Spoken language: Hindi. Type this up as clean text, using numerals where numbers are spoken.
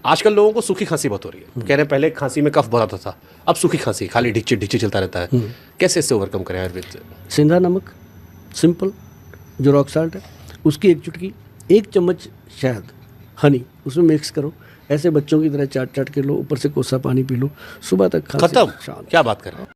आजकल लोगों को सूखी खांसी बहुत हो रही है, कह रहे हैं पहले खांसी में कफ बहुत आता था, अब सूखी खांसी, खाली ढिच्ची ढिच्ची चलता रहता है। कैसे इससे ओवरकम करें आयुर्वेद से? सिंधा नमक, सिंपल, जो रॉक साल्ट है, उसकी 1 चुटकी, 1 चम्मच शहद, हनी, उसमें मिक्स करो, ऐसे बच्चों की तरह चाट चाट के लो, ऊपर से कोसा पानी पी लो, सुबह तक खांसी खत्म। शांत। क्या बात कर रहे हैं।